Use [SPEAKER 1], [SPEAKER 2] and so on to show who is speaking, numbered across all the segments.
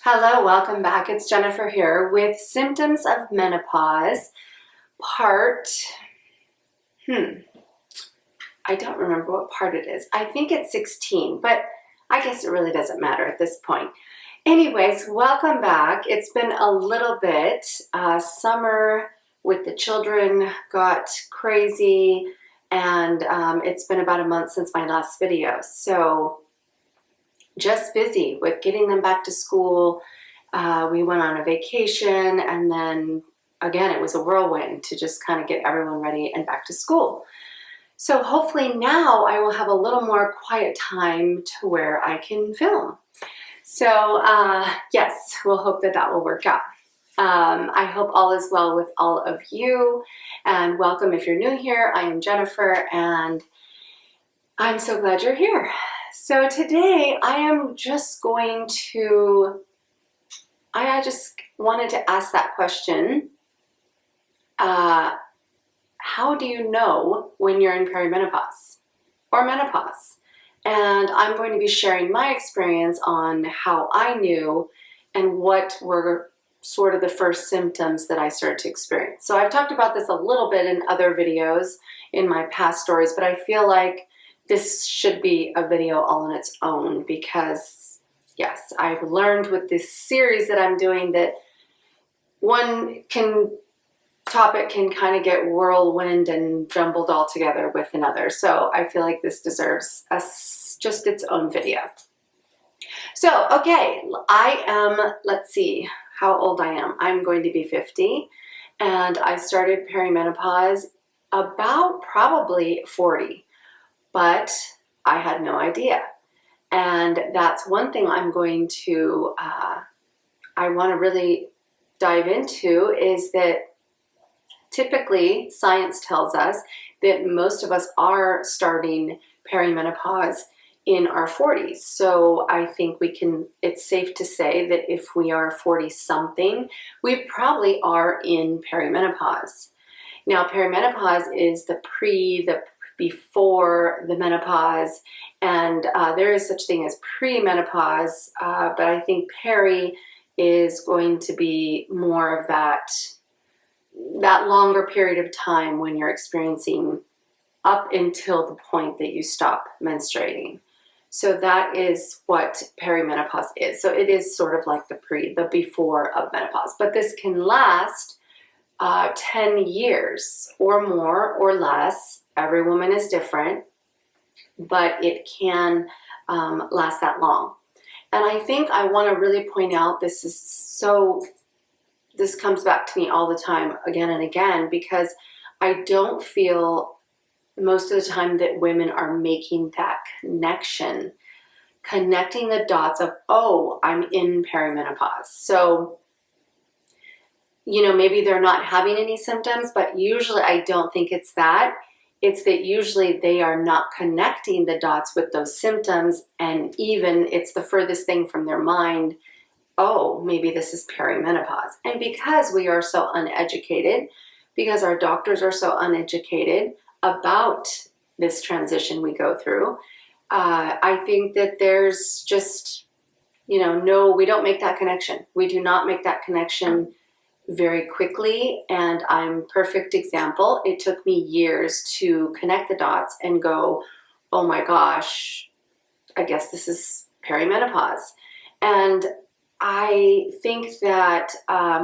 [SPEAKER 1] Hello, welcome back. It's Jennifer here with Symptoms of Menopause, part, I don't remember what part it is. I think it's 16, but I guess it really doesn't matter at this point. Anyways, welcome back. It's been a little bit. Summer with the children got crazy, and it's been about a month since my last video. So just busy with getting them back to school. We went on a vacation, and then again, it was a whirlwind to just kind of get everyone ready and back to school. So hopefully now I will have a little more quiet time to where I can film. So yes, we'll hope that that will work out. I hope all is well with all of you, and welcome if you're new here. I am Jennifer, and I'm so glad you're here. So today I am just going to, I just wanted to ask that question. How do you know when you're in perimenopause or menopause? And I'm going to be sharing my experience on how I knew and what were sort of the first symptoms that I started to experience. So I've talked about this a little bit in other videos in my past stories, but I feel like this should be a video all on its own because, yes, I've learned with this series that I'm doing that topic can kind of get whirlwind and jumbled all together with another. So I feel like this deserves just its own video. So, okay, I am, let's see how old I am. I'm going to be 50, and I started perimenopause about probably 40. But I had no idea. And that's one thing I'm going to, I want to really dive into is that typically science tells us that most of us are starting perimenopause in our 40s. So I think it's safe to say that if we are 40 something, we probably are in perimenopause. Now, perimenopause is the before the menopause, and there is such thing as premenopause, but I think peri is going to be more of that longer period of time when you're experiencing up until the point that you stop menstruating. So that is what perimenopause is. So it is sort of like the before of menopause, but this can last 10 years or more or less. Every woman is different, but it can last that long. And I think I want to really point out this comes back to me all the time again and again, because I don't feel most of the time that women are making that connection, connecting the dots of, oh, I'm in perimenopause. So maybe they're not having any symptoms, but usually I don't think it's that. It's that usually they are not connecting the dots with those symptoms, and even it's the furthest thing from their mind, oh, maybe this is perimenopause. And because we are so uneducated, because our doctors are so uneducated about this transition we go through, I think that there's just, no, we don't make that connection. We do not make that connection very quickly, and I'm a perfect example. It took me years to connect the dots and go, oh my gosh, I guess this is perimenopause. And I think that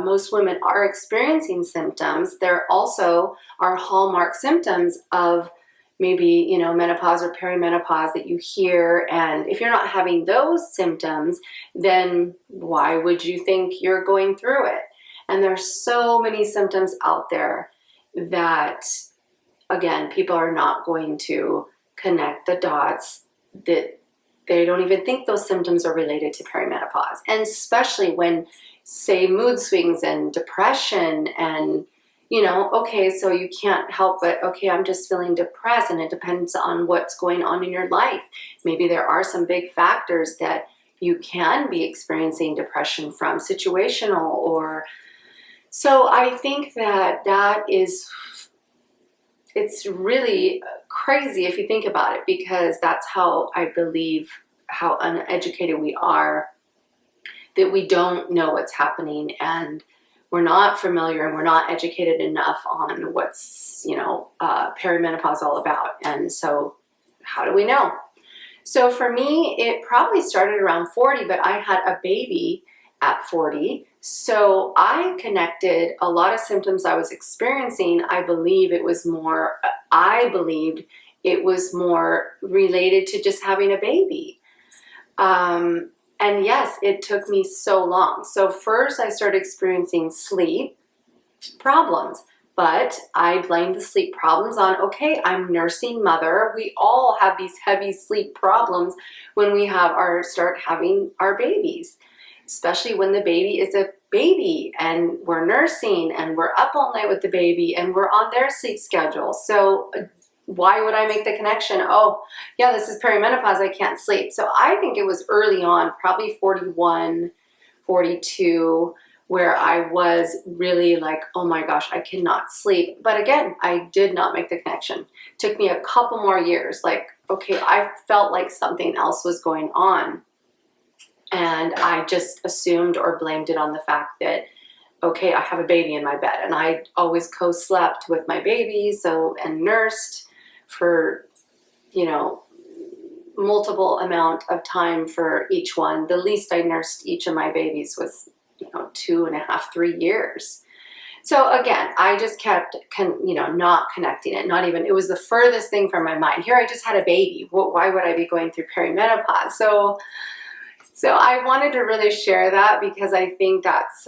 [SPEAKER 1] most women are experiencing symptoms. There also are hallmark symptoms of maybe, menopause or perimenopause that you hear. And if you're not having those symptoms, then why would you think you're going through it? And there's so many symptoms out there that, again, people are not going to connect the dots, that they don't even think those symptoms are related to perimenopause. And especially when, say, mood swings and depression and, okay, so you can't help but, okay, I'm just feeling depressed, and it depends on what's going on in your life. Maybe there are some big factors that you can be experiencing depression from, situational or... So I think that it's really crazy if you think about it, because that's how I believe how uneducated we are that we don't know what's happening, and we're not familiar and we're not educated enough on what's, perimenopause all about. And so how do we know? So for me, it probably started around 40, but I had a baby at 40. So I connected a lot of symptoms I was experiencing. I believed it was more related to just having a baby. And yes, it took me so long. So first I started experiencing sleep problems, but I blamed the sleep problems on, okay, I'm nursing mother. We all have these heavy sleep problems when we start having our babies, especially when the baby is a baby and we're nursing and we're up all night with the baby and we're on their sleep schedule. So why would I make the connection? Oh, yeah, this is perimenopause, I can't sleep. So I think it was early on, probably 41, 42, where I was really like, oh my gosh, I cannot sleep. But again, I did not make the connection. It took me a couple more years. Like, okay, I felt like something else was going on. And I just assumed or blamed it on the fact that, okay, I have a baby in my bed. And I always co-slept with my baby, and nursed for, multiple amount of time for each one. The least I nursed each of my babies was, 2.5, 3 years. So again, I just kept, not connecting it. It was the furthest thing from my mind. Here I just had a baby. Why would I be going through perimenopause? So I wanted to really share that because I think that's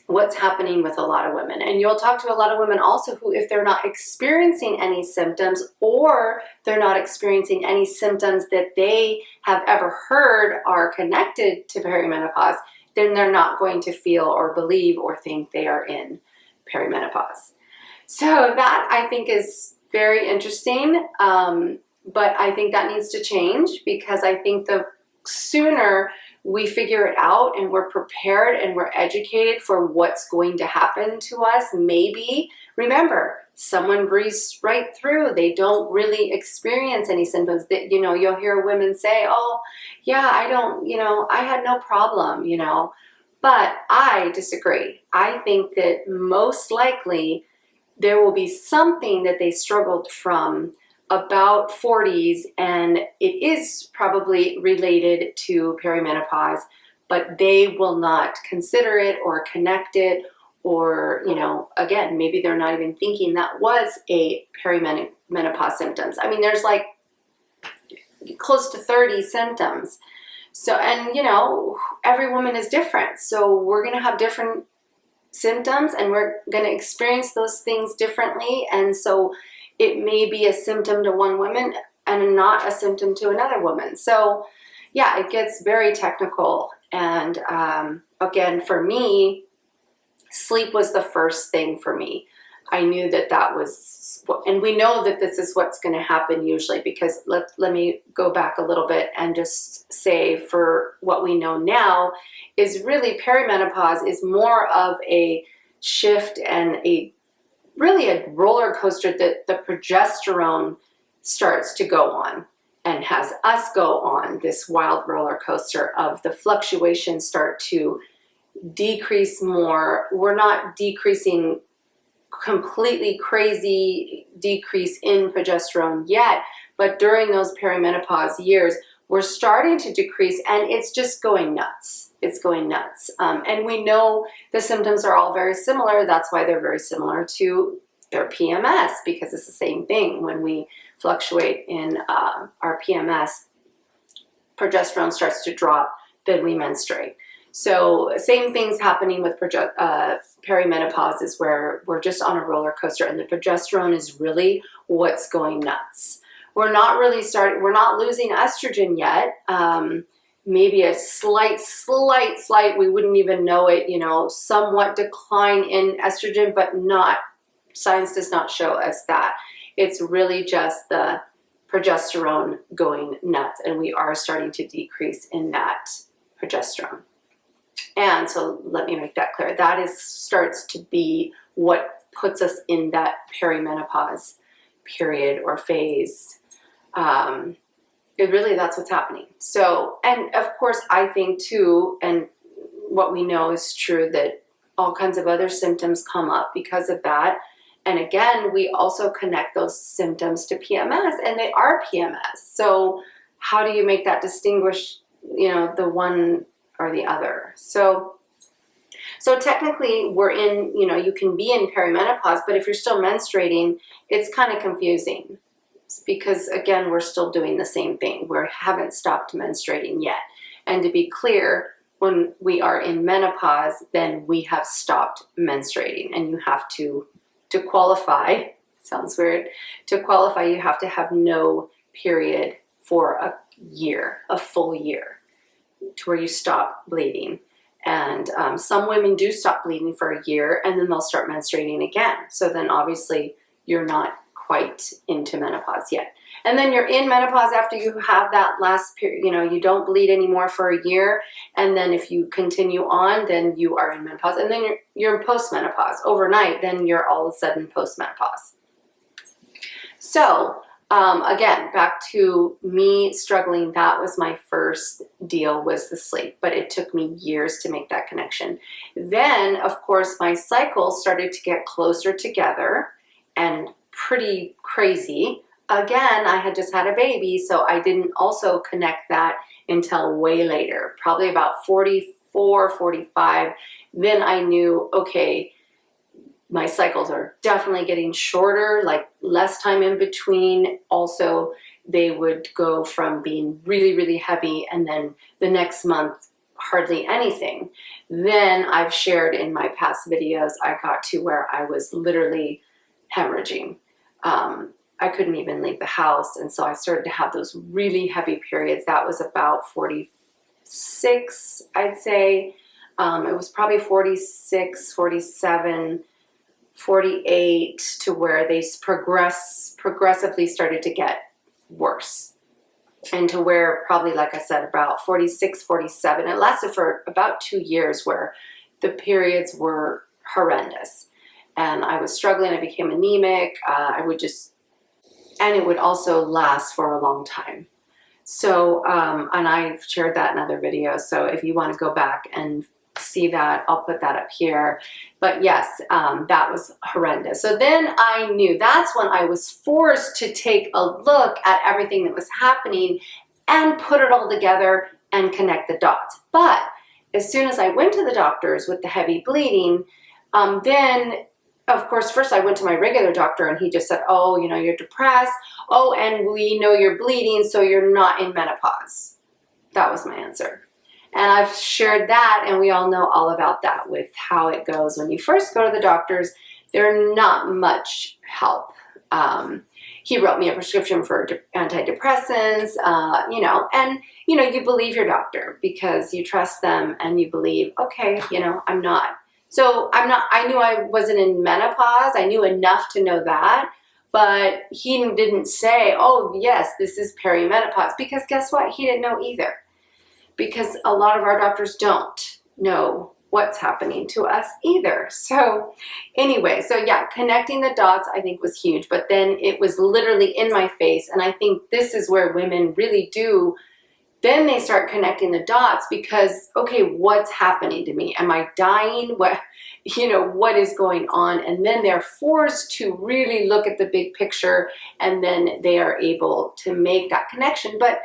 [SPEAKER 1] what's happening with a lot of women. And you'll talk to a lot of women also who, if they're not experiencing any symptoms, or they're not experiencing any symptoms that they have ever heard are connected to perimenopause, then they're not going to feel or believe or think they are in perimenopause. So that I think is very interesting. But I think that needs to change, because I think the sooner we figure it out and we're prepared and we're educated for what's going to happen to us, maybe, remember, someone breezes right through. They don't really experience any symptoms. That, you'll hear women say, oh, yeah, I had no problem, But I disagree. I think that most likely there will be something that they struggled from about 40s, and it is probably related to perimenopause, but they will not consider it or connect it, or, again, maybe they're not even thinking that was a perimenopause symptoms. I mean, there's like close to 30 symptoms. So, and every woman is different. So we're going to have different symptoms and we're going to experience those things differently. And so it may be a symptom to one woman and not a symptom to another woman. So yeah, it gets very technical. And again, for me, sleep was the first thing for me. I knew that was, and we know that this is what's going to happen usually, because let me go back a little bit and just say, for what we know now, is really perimenopause is more of a shift and really a roller coaster that the progesterone starts to go on and has us go on this wild roller coaster of the fluctuations start to decrease more. We're not decreasing completely crazy decrease in progesterone yet, but during those perimenopause years, we're starting to decrease, and it's just going nuts. It's going nuts. And we know the symptoms are all very similar. That's why they're very similar to their PMS, because it's the same thing. When we fluctuate in our PMS, progesterone starts to drop, then we menstruate. So same things happening with perimenopause, is where we're just on a roller coaster, and the progesterone is really what's going nuts. We're not losing estrogen yet. Maybe a slight, we wouldn't even know it, somewhat decline in estrogen, but science does not show us that. It's really just the progesterone going nuts, and we are starting to decrease in that progesterone. And so let me make that clear. That starts to be what puts us in that perimenopause period or phase. That's what's happening. So, and of course, I think too, and what we know is true, that all kinds of other symptoms come up because of that. And again, we also connect those symptoms to PMS, and they are PMS. So how do you make that distinguish, the one or the other? So technically we're in, you can be in perimenopause, but if you're still menstruating, it's kind of confusing because, again, we're still doing the same thing. We haven't stopped menstruating yet. And to be clear, when we are in menopause, then we have stopped menstruating, and you have to qualify, sounds weird, to qualify, you have to have no period for a year, a full year, to where you stop bleeding. And some women do stop bleeding for a year, and then they'll start menstruating again. So then obviously you're not quite into menopause yet. And then you're in menopause after you have that last period, you don't bleed anymore for a year. And then if you continue on, then you are in menopause. And then you're in postmenopause overnight, then you're all of a sudden postmenopause. So again, back to me struggling, that was my first deal, was the sleep, but it took me years to make that connection. Then, of course, my cycles started to get closer together and pretty crazy. Again, I had just had a baby, so I didn't also connect that until way later, probably about 44, 45. Then I knew, okay, my cycles are definitely getting shorter, like less time in between. Also, they would go from being really, really heavy, and then the next month, hardly anything. Then I've shared in my past videos, I got to where I was literally hemorrhaging. I couldn't even leave the house, and so I started to have those really heavy periods. That was about 46, I'd say. It was probably 46, 47, 48, to where they progressively started to get worse. And to where probably, like I said, about 46, 47, it lasted for about 2 years, where the periods were horrendous. And I was struggling, I became anemic, and it would also last for a long time. So, and I've shared that in other videos, so if you want to go back and see that, I'll put that up here. But yes, that was horrendous. So then I knew, that's when I was forced to take a look at everything that was happening and put it all together and connect the dots. But as soon as I went to the doctors with the heavy bleeding, then of course, first I went to my regular doctor, and he just said, oh, you're depressed. Oh, and we know you're bleeding, so you're not in menopause. That was my answer. And I've shared that, and we all know all about that with how it goes. When you first go to the doctors, they're not much help. He wrote me a prescription for antidepressants, and, you believe your doctor because you trust them and you believe, okay, I'm not. So I knew I wasn't in menopause. I knew enough to know that, but he didn't say, oh, yes, this is perimenopause, because guess what? He didn't know either, because a lot of our doctors don't know what's happening to us either. So anyway, so yeah, connecting the dots I think was huge, but then it was literally in my face. And I think this is where women really do, then they start connecting the dots, because, okay, what's happening to me? Am I dying? What is going on? And then they're forced to really look at the big picture, and then they are able to make that connection. But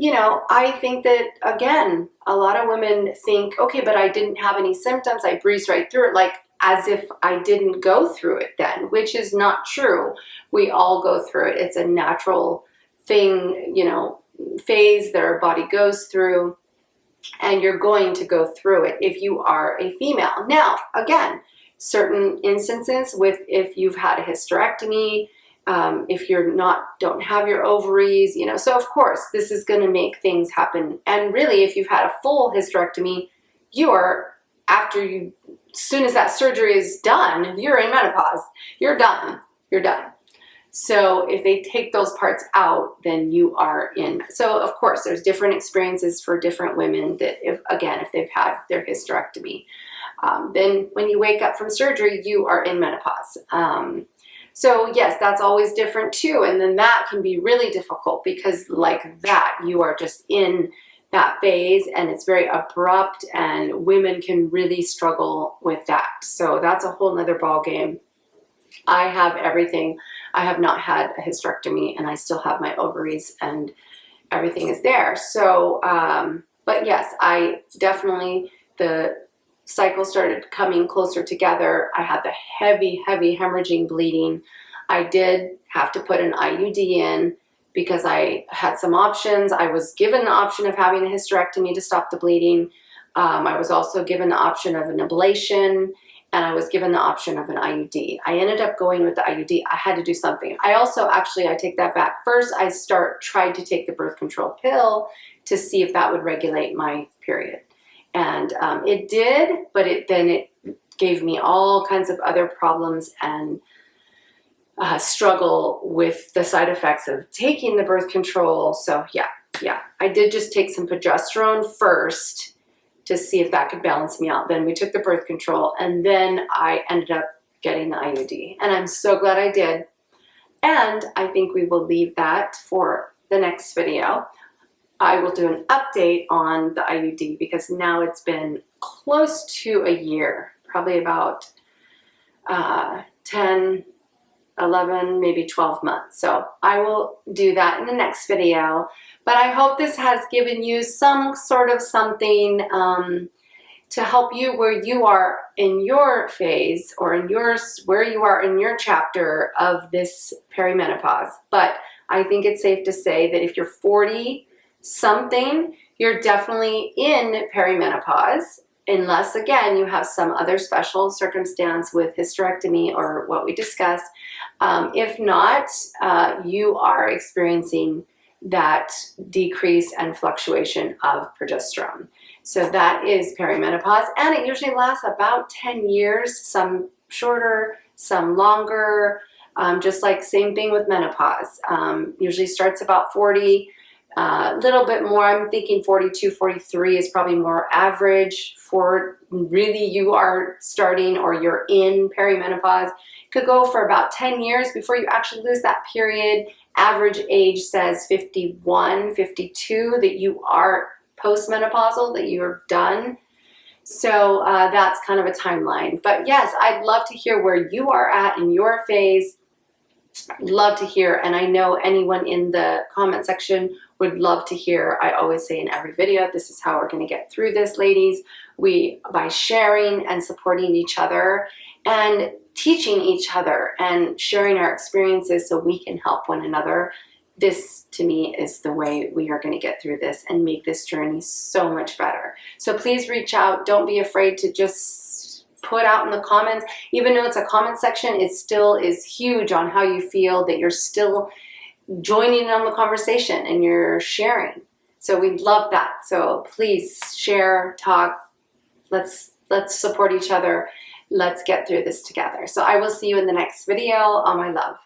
[SPEAKER 1] I think that, again, a lot of women think, okay, but I didn't have any symptoms. I breezed right through it, like as if I didn't go through it then, which is not true. We all go through it. It's a natural thing, phase that our body goes through, and you're going to go through it if you are a female. Now, again, certain instances with, if you've had a hysterectomy, if don't have your ovaries, so of course this is going to make things happen. And really, if you've had a full hysterectomy, as soon as that surgery is done, you're in menopause. You're done. So if they take those parts out, then you are in. So of course, there's different experiences for different women that, if they've had their hysterectomy, then when you wake up from surgery, you are in menopause. So yes, that's always different too. And then that can be really difficult because like that, you are just in that phase and it's very abrupt and women can really struggle with that. So that's a whole nother ball game. I have everything. I have not had a hysterectomy and I still have my ovaries and everything is there. So, but yes, I definitely, the cycle started coming closer together. I had the heavy hemorrhaging bleeding. I did have to put an IUD in because I had some options. I was given the option of having a hysterectomy to stop the bleeding. I was also given the option of an ablation, and I was given the option of an IUD. I ended up going with the IUD. I had to do something. I also, actually, I take that back. First, I tried to take the birth control pill to see if that would regulate my period. And it did, but then it gave me all kinds of other problems and struggle with the side effects of taking the birth control. So yeah, I did just take some progesterone first to see if that could balance me out. Then we took the birth control, and then I ended up getting the IUD. And I'm so glad I did. And I think we will leave that for the next video. I will do an update on the IUD because now it's been close to a year, probably about 10, 11, maybe 12 months. So I will do that in the next video. But I hope this has given you some sort of something to help you where you are in your phase or in where you are in your chapter of this perimenopause. But I think it's safe to say that if you're 40 something, you're definitely in perimenopause, unless again you have some other special circumstance with hysterectomy or what we discussed. If not, you are experiencing that decrease and fluctuation of progesterone. So that is perimenopause, and it usually lasts about 10 years, some shorter, some longer, just like same thing with menopause. Usually starts about 40, a little bit more. I'm thinking 42, 43 is probably more average for really you are starting or you're in perimenopause. Could go for about 10 years before you actually lose that period. Average age says 51, 52 that you are postmenopausal, that you're done. So that's kind of a timeline. But yes, I'd love to hear where you are at in your phase. Love to hear, and I know anyone in the comment section would love to hear. I always say in every video, this is how we're going to get through this, ladies. By sharing and supporting each other and teaching each other and sharing our experiences so we can help one another. This, to me, is the way we are going to get through this and make this journey so much better. So please reach out. Don't be afraid to just put out in the comments. Even though it's a comment section, it still is huge on how you feel, that you're still joining in on the conversation and you're sharing. So we love that. So please share, talk. Let's support each other. Let's get through this together. So I will see you in the next video. All my love.